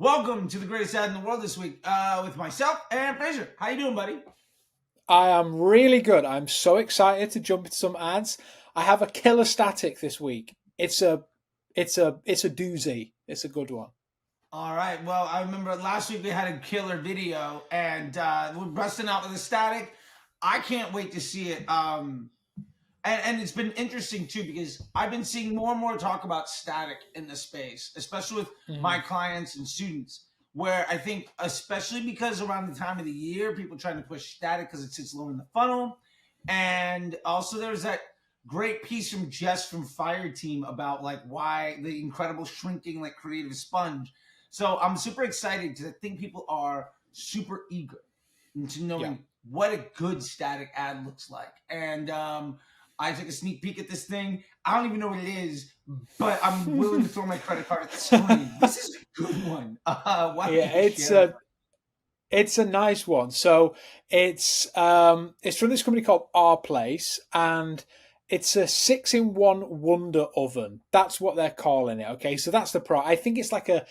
Welcome to the greatest ad in the world this week with myself and Fraser. How you doing, buddy? I am really good. I'm so excited to jump into some ads. I have a killer static this week. It's a doozy. It's a good one. All right. Well, I remember last week we had a killer video, and we're busting out with the static. I can't wait to see it. And it's been interesting too because I've been seeing more and more talk about static in the space, especially with my Mhm. clients and students. Where I think, especially because around the time of the year, people trying to push static because it sits low in the funnel, and also there's that great piece from Jess from Fire Team about like why the incredible shrinking like creative sponge. So I'm super excited because I think people are super eager into Yeah. knowing what a good static ad looks like. And I took a sneak peek at this thing. I don't even know what it is, but I'm willing to throw my credit card at the screen. This is a good one. Why don't Yeah, you share that? it's a nice one. So it's from this company called Our Place, and it's a 6-in-1 Wonder Oven. That's what they're calling it. Okay, so that's the pro. I think it's like a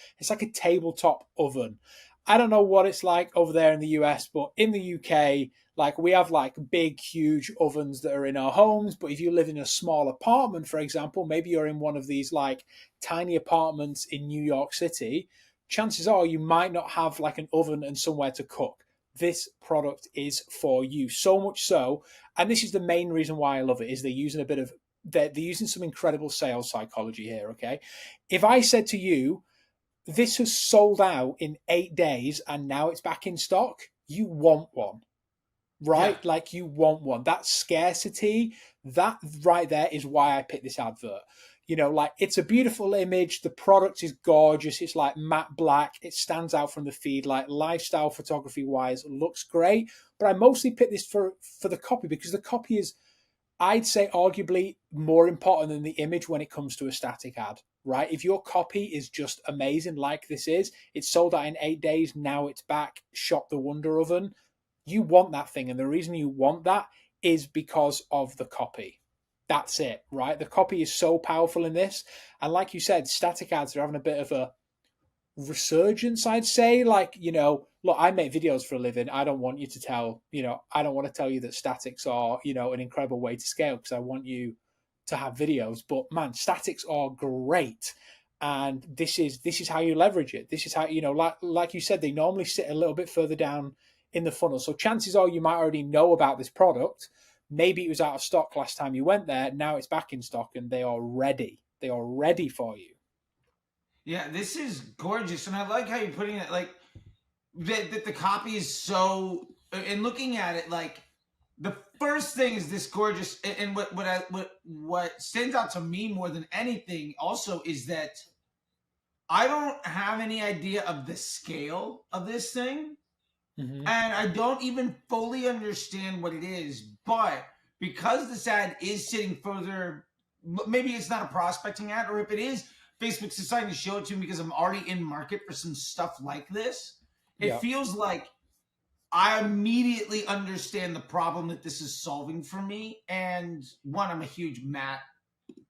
tabletop oven. I don't know what it's like over there in the US, but in the UK, like we have like big, huge ovens that are in our homes. But if you live in a small apartment, for example, maybe you're in one of these like tiny apartments in New York City, chances are you might not have like an oven and somewhere to cook. This product is for you. So much so, and this is the main reason why I love it, is they're using some incredible sales psychology here. Okay. If I said to you, this has sold out in 8 days and now it's back in stock, you want one, Yeah. right? Like you want one. That scarcity, that right there is why I picked this advert. Like it's a beautiful image. The product is gorgeous. It's like matte black. It stands out from the feed. Like lifestyle photography wise, looks great. But I mostly picked this for the copy because the copy is, I'd say, arguably more important than the image when it comes to a static ad, right? If your copy is just amazing, like this is, it's sold out in 8 days. Now it's back. Shop the Wonder Oven. You want that thing. And the reason you want that is because of the copy. That's it, right? The copy is so powerful in this. And like you said, static ads are having a bit of a resurgence, I'd say. Like, look, I make videos for a living. I don't want you to tell, I don't want to tell you that statics are, an incredible way to scale because I want you to have videos. But man, statics are great. And this is how you leverage it. This is how, like you said, they normally sit a little bit further down in the funnel. So chances are you might already know about this product. Maybe it was out of stock last time you went there. Now it's back in stock and they are ready. They are ready for you. Yeah, this is gorgeous. And I like how you're putting it like that the copy is so, and looking at it, like the first thing is this gorgeous, and what stands out to me more than anything also is that I don't have any idea of the scale of this thing, Mm-hmm. and I don't even fully understand what it is. But because this ad is sitting further, maybe it's not a prospecting ad, or if it is, Facebook's deciding to show it to me because I'm already in market for some stuff like this. It Yeah. feels like I immediately understand the problem that this is solving for me. And one, I'm a huge matte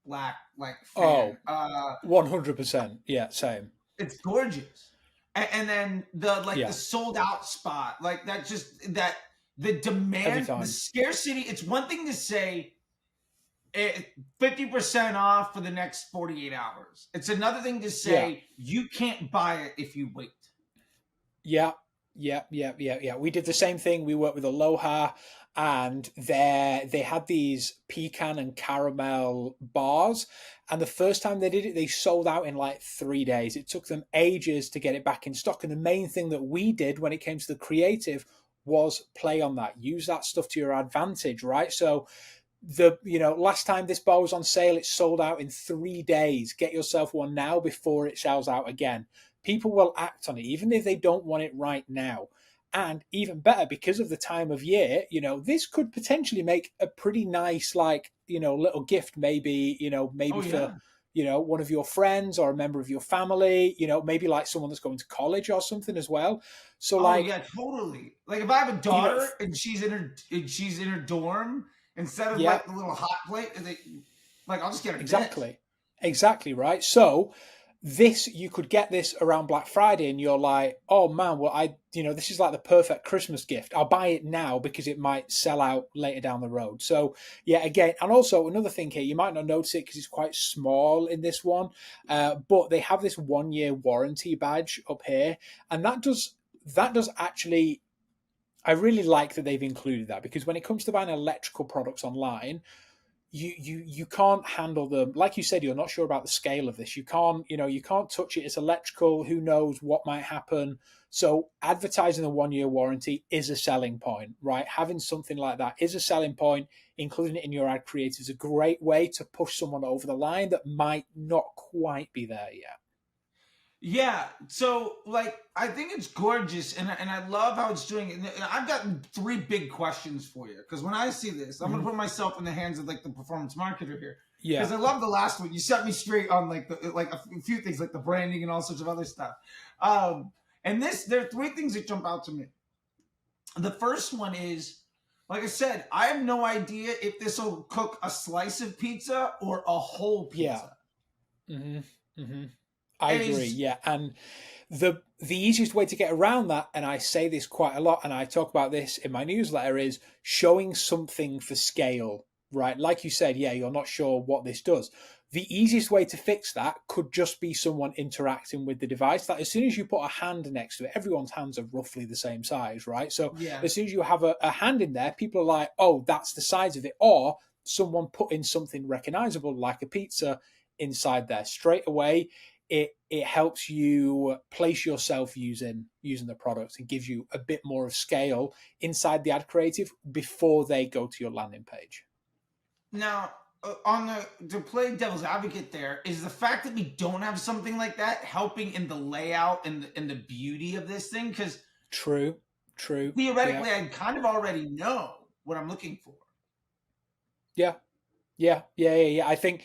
black like fan. Oh, 100%. Yeah, same. It's gorgeous. And then the like the Yeah, sold out spot, like that just that the every demand, the time. scarcity. It's one thing to say 50% off for the next 48 hours. It's another thing to Yeah, say you can't buy it if you wait. yeah, yeah. We did the same thing. We worked with Aloha, and they had these pecan and caramel bars. And the first time they did it, they sold out in like 3 days. It took them ages to get it back in stock. And the main thing that we did when it came to the creative was play on that, use that stuff to your advantage, right? So last time this bar was on sale, it sold out in 3 days. Get yourself one now before it sells out again. People will act on it even if they don't want it right now. And even better, because of the time of year, this could potentially make a pretty nice, like, little gift, maybe, Oh maybe for, yeah. one of your friends or a member of your family, maybe like someone that's going to college or something as well. So Oh like, yeah, totally. Like if I have a you know, daughter and she's in her dorm, instead of yeah, like the little hot plate, like I'll just get her this. exactly. Exactly, right? So This, you could get this around Black Friday and you're like, oh man, well, this is like the perfect Christmas gift. I'll buy it now because it might sell out later down the road. So yeah, again, and also another thing here, you might not notice it because it's quite small in this one, but they have this 1 year warranty badge up here, and that does actually, I really like that they've included that, because when it comes to buying electrical products online, you can't handle them. Like you said, you're not sure about the scale of this. You can't touch it. It's electrical. Who knows what might happen? So advertising a 1 year warranty is a selling point, right? Having something like that is a selling point. Including it in your ad creative is a great way to push someone over the line that might not quite be there yet. Yeah, so like I think it's gorgeous, and I love how it's doing it. And I've got three big questions for you, because when I see this, I'm gonna Mhm. put myself in the hands of like the performance marketer here, because Yeah. I love the last one. You set me straight on like a few things, like the branding and all sorts of other stuff. Um, and there are three things that jump out to me. The first one is, like I said, I have no idea if this will cook a slice of pizza or a whole Yeah. pizza. hmm hmm I agree. Is Yeah, and the easiest way to get around that, and I say this quite a lot, and I talk about this in my newsletter, is showing something for scale. Right, like you said, yeah, you're not sure what this does. The easiest way to fix that could just be someone interacting with the device. That as soon as you put a hand next to it, everyone's hands are roughly the same size, right? So yeah. as soon as you have a hand in there, people are like, oh, that's the size of it. Or someone put in something recognizable like a pizza inside there straight away. It helps you place yourself using the product and gives you a bit more of scale inside the ad creative before they go to your landing page. Now, on the to play devil's advocate, there is the fact that we don't have something like that helping in the layout and the beauty of this thing, because True, true. Yeah, theoretically, I kind of already know what I'm looking for. yeah, yeah. I think,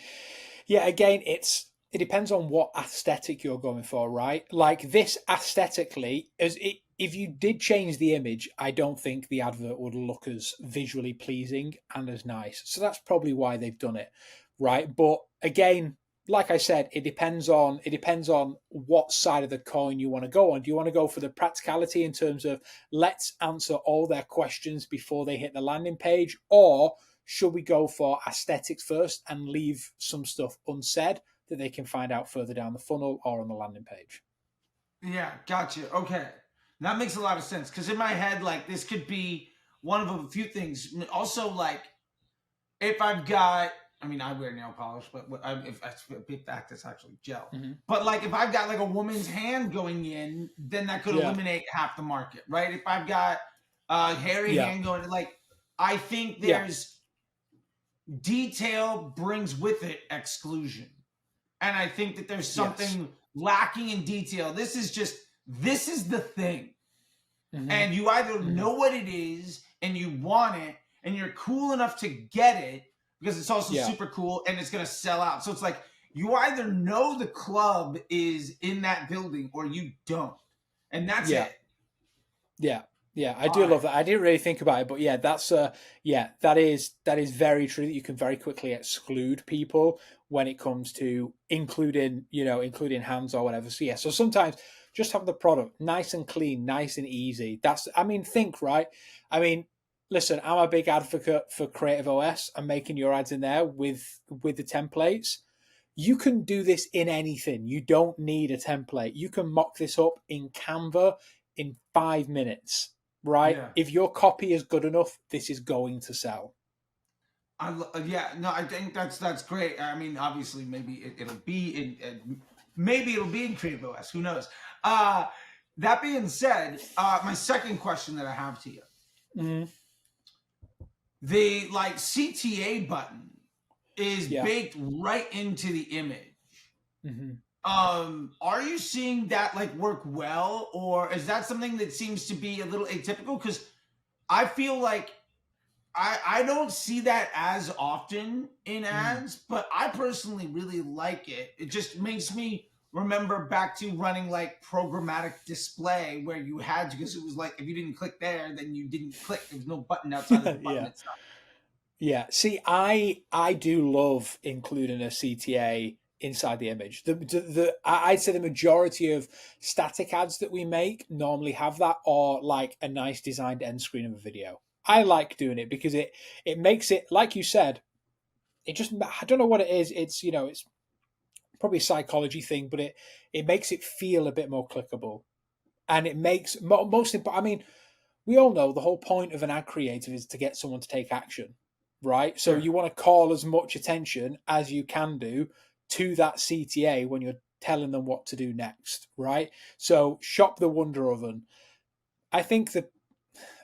yeah, again, it depends on what aesthetic you're going for, right? Like this aesthetically, if you did change the image, I don't think the advert would look as visually pleasing and as nice. So that's probably why they've done it, right? But again, like I said, it depends on what side of the coin you want to go on. Do you want to go for the practicality in terms of let's answer all their questions before they hit the landing page, or should we go for aesthetics first and leave some stuff unsaid that they can find out further down the funnel or on the landing page? Yeah, gotcha. Okay, that makes a lot of sense, because in my head, like this could be one of a few things. Also, like if I've got, I mean, I wear nail polish, but if that's actually gel. Mm-hmm. But like, if I've got like a woman's hand going in, then that could Yeah, eliminate half the market, right? If I've got a hairy yeah, hand going, like, I think yeah, there's detail brings with it exclusion, and I think that there's yes, something lacking in detail. This is the thing, mm-hmm. and you either Mm-hmm. know what it is and you want it and you're cool enough to get it, because it's also Yeah, super cool and it's going to sell out. So it's like you either know the club is in that building or you don't, and that's yeah, it. yeah, yeah. I All do right. love that. I didn't really think about it, but yeah, yeah, that is very true. That you can very quickly exclude people when it comes to including hands or whatever. So yeah, so sometimes just have the product nice and clean, nice and easy. I mean, think, right. I mean, listen, I'm a big advocate for Creative OS and making your ads in there with the templates. You can do this in anything. You don't need a template. You can mock this up in Canva in 5 minutes, right? Yeah. If your copy is good enough, this is going to sell. Yeah, no, I think that's great. I mean, obviously, maybe it'll be maybe it'll be in Creative OS. Who knows? Uh, that being said, my second question that I have to you, Mm, the like CTA button is yeah. baked right into the image. hmm Are you seeing that like work well, or is that something that seems to be a little atypical? Because I feel like I don't see that as often in Mm. ads, but I personally really like it. It just makes me remember back to running like programmatic display, where you had to, because it was like if you didn't click there, then you didn't click. There was no button outside of the button Yeah. itself. Yeah. See, I do love including a CTA inside the image. I'd say the majority of static ads that we make normally have that, or like a nice designed end screen of a video. I like doing it because it makes it, like you said, it just, I don't know what it is. It's, it's probably a psychology thing, but it makes it feel a bit more clickable, and it makes most important. I mean, we all know the whole point of an ad creative is to get someone to take action, right? So Sure. you want to call as much attention as you can do to that CTA when you're telling them what to do next, right? So shop the Wonder Oven. I think the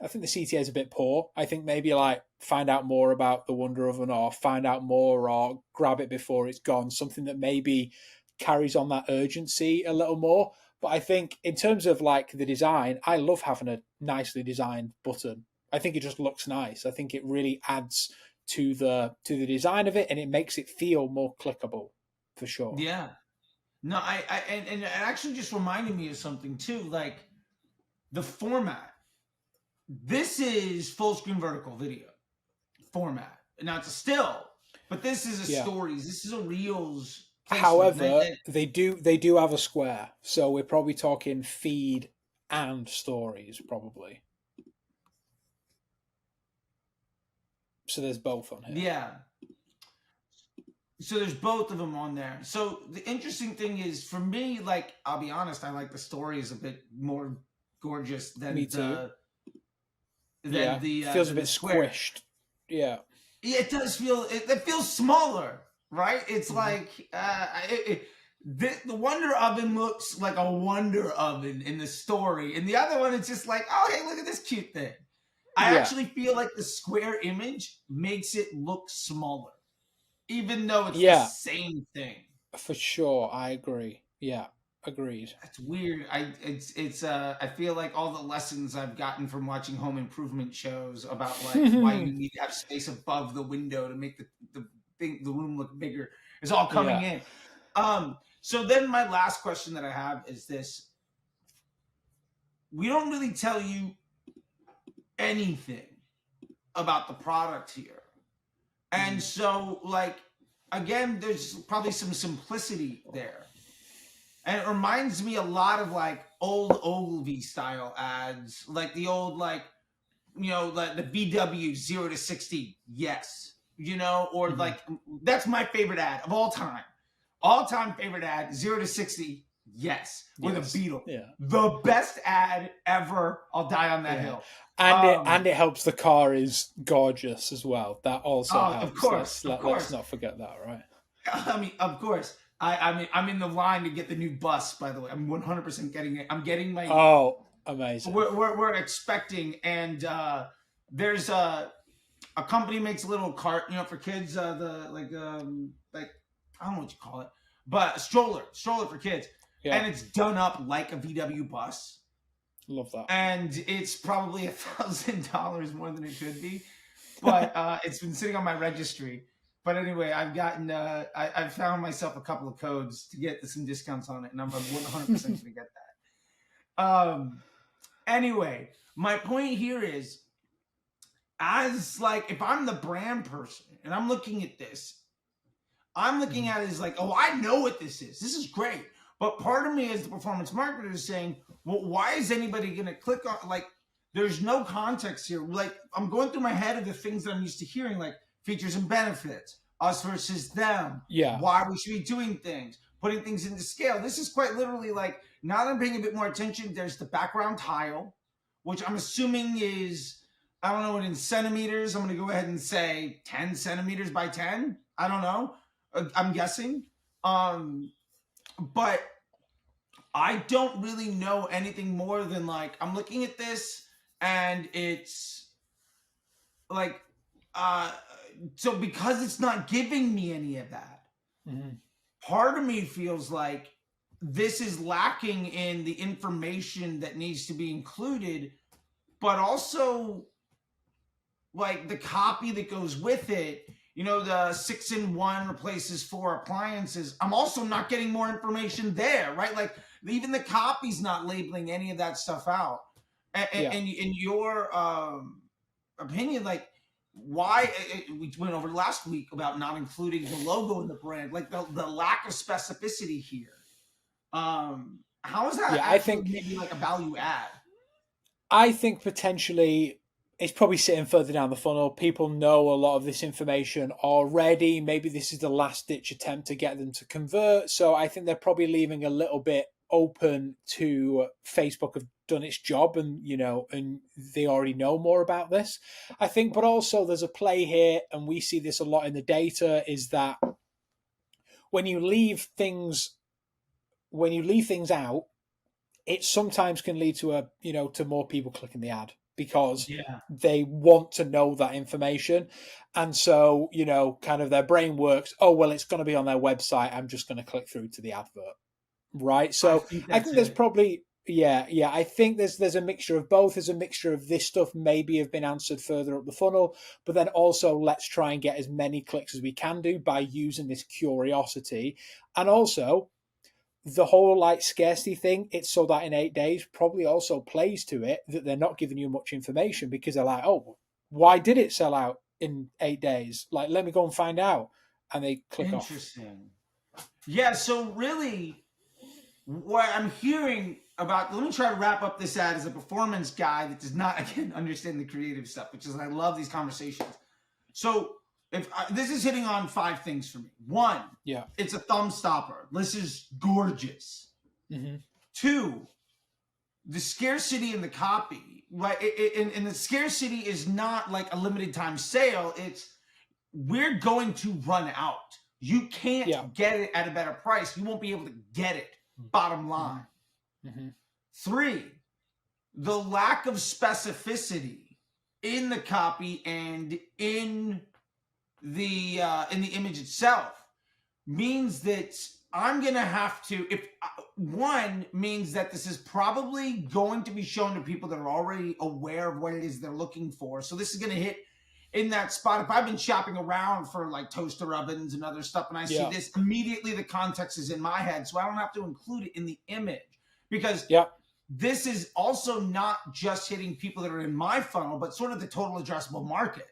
CTA is a bit poor. I think maybe like find out more about the Wonder Oven, or find out more, or grab it before it's gone. Something that maybe carries on that urgency a little more. But I think in terms of like the design, I love having a nicely designed button. I think it just looks nice. I think it really adds to the design of it, and it makes it feel more clickable for sure. Yeah. No, and it actually just reminded me of something too, like the format. This is full screen vertical video format. Now it's a still, but this is a Yeah. stories. This is a reels placement. However, they do have a square, so we're probably talking feed and stories, probably. So there's both on here. Yeah. So there's both of them on there. So the interesting thing is, for me, like, I'll be honest, I like the stories a bit more gorgeous than Me too. the feels a bit square. squished. Yeah. It does feel, it feels smaller, right? It's like the Wonder Oven looks like a Wonder Oven in the story, and the other one it's just like, oh hey, look at this cute thing. I actually feel like the square image makes it look smaller, even though it's the same thing. For sure, I agree. Yeah, agreed. That's weird. I feel like all the lessons I've gotten from watching home improvement shows about like why you need to have space above the window to make the room look bigger is all coming in. So then my last question that I have is this. We don't really tell you anything about the product here. And so, like, again, there's probably some simplicity there. And it reminds me a lot of like old Ogilvy style ads, like the old, like, like the VW 0 to 60, yes, or like, that's my favorite ad of all time. All time favorite ad, 0 to 60, yes, with a Beetle. Yeah. The best ad ever. I'll die on that hill. And it helps the car is gorgeous as well. That also helps. Of course, let's not forget that, right? I mean, of course. I'm in the line to get the new bus. By the way, I'm 100% getting it. I'm getting my. Oh, amazing! We're expecting, and there's a company makes a little cart, for kids. I don't know what you call it, but a stroller for kids, and it's done up like a VW bus. Love that. And it's probably $1,000 more than it should be, but it's been sitting on my registry. But anyway, I've gotten I've found myself a couple of codes to get some discounts on it, and I'm 100% going to get that. Anyway, my point here is, as like, if I'm the brand person and I'm looking at this, I'm looking at it as like, oh, I know what this is. This is great. But part of me as the performance marketer is saying, well, why is anybody going to click on, like, there's no context here. Like, I'm going through my head of the things that I'm used to hearing, like features and benefits, us versus them, why we should be doing things, putting things into scale. This is quite literally like, now that I'm paying a bit more attention, there's the background tile, which I'm assuming is, I don't know what in centimeters. I'm going to go ahead and say 10 centimeters by 10. I don't know. I'm guessing. But I don't really know anything more than like, I'm looking at this and it's like, so because it's not giving me any of that, part of me feels like this is lacking in the information that needs to be included, but also like the copy that goes with it. The 6-in-1 replaces 4 appliances. I'm also not getting more information there, right? Like, even the copy's not labeling any of that stuff out. And in your opinion, like, why we went over last week about not including the logo in the brand, like the lack of specificity here. How is that Yeah, actually maybe like a value add? I think potentially it's probably sitting further down the funnel. People know a lot of this information already. Maybe this is the last ditch attempt to get them to convert. So I think they're probably leaving a little bit open to Facebook have done its job, and and they already know more about this. I think, but also there's a play here, and we see this a lot in the data, is that when you leave things out, it sometimes can lead to to more people clicking the ad because Yeah. they want to know that information. And so, kind of their brain works, oh, well, it's going to be on their website. I'm just going to click through to the advert. Right. I So think I that's think there's it. probably, yeah. I think there's a mixture of both. There's a mixture of this stuff maybe have been answered further up the funnel, but then also let's try and get as many clicks as we can do by using this curiosity. And also, the whole like scarcity thing, it's sold out in 8 days, probably also plays to it that they're not giving you much information because they're like, oh, why did it sell out in 8 days? Like, let me go and find out. And they click off. Interesting. Yeah. So really, what I'm hearing about, let me try to wrap up this ad as a performance guy that does not, again, understand the creative stuff, which is, I love these conversations. So if this is hitting on 5 things for me. 1, Yeah. it's a thumb stopper. This is gorgeous. Mm-hmm. 2, the scarcity in the copy, right? And the scarcity is not like a limited time sale. It's, we're going to run out. You can't get it at a better price. You won't be able to get it. Bottom line. Mm-hmm. 3, the lack of specificity in the copy and in the image itself means that I'm gonna have to, if one means that this is probably going to be shown to people that are already aware of what it is they're looking for. So this is gonna hit in that spot. If I've been shopping around for like toaster ovens and other stuff, and I see this, immediately the context is in my head, so I don't have to include it in the image, because this is also not just hitting people that are in my funnel, but sort of the total addressable market.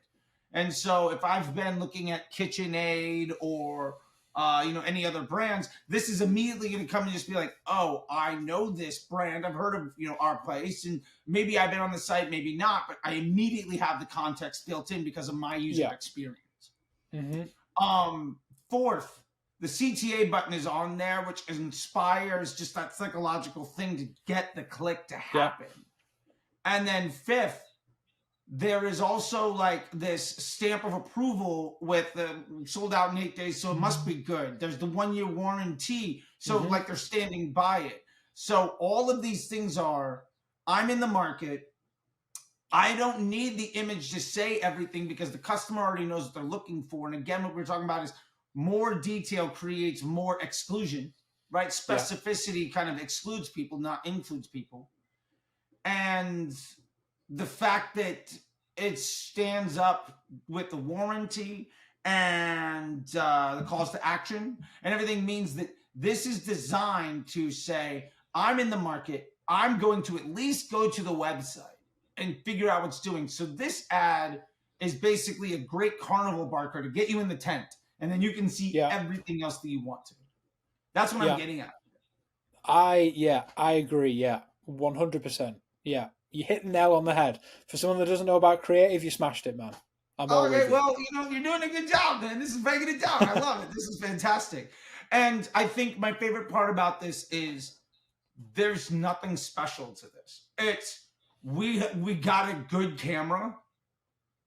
And so if I've been looking at KitchenAid or any other brands, this is immediately going to come and just be like, oh, I know this brand. I've heard of, our place, and maybe I've been on the site, maybe not, but I immediately have the context built in because of my user experience. Mm-hmm. 4th, the CTA button is on there, which inspires just that psychological thing to get the click to happen. And then 5th, there is also like this stamp of approval with the sold out in 8 days, so it must be good. There's the 1-year warranty, so like they're standing by it. So all of these things are, I'm in the market. I don't need the image to say everything because the customer already knows what they're looking for. And again, what we're talking about is more detail creates more exclusion, right? Specificity kind of excludes people, not includes people. And the fact that it stands up with the warranty and the calls to action and everything means that this is designed to say, I'm in the market. I'm going to at least go to the website and figure out what's doing. So this ad is basically a great carnival barker to get you in the tent, and then you can see everything else that you want to. That's what I'm getting at. I agree. 100%. Yeah. You hit the nail on the head. For someone that doesn't know about creative, you smashed it, man. Okay, well, you're doing a good job, man. This is breaking it down. I love it. This is fantastic. And I think my favorite part about this is there's nothing special to this. It's we got a good camera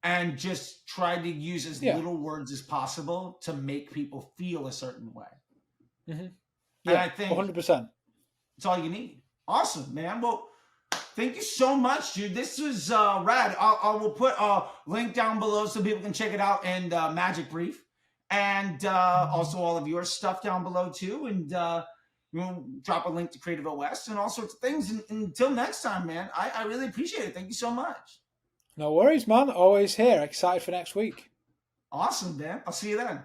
and just tried to use as little words as possible to make people feel a certain way. Mm-hmm. And I think 100%. It's all you need. Awesome, man. Well, thank you so much, dude. This was rad. We'll put a link down below so people can check it out, and Magic Brief, and also all of your stuff down below too. And we'll drop a link to Creative OS and all sorts of things. And until next time, man, I really appreciate it. Thank you so much. No worries, man. Always here. Excited for next week. Awesome, man. I'll see you then.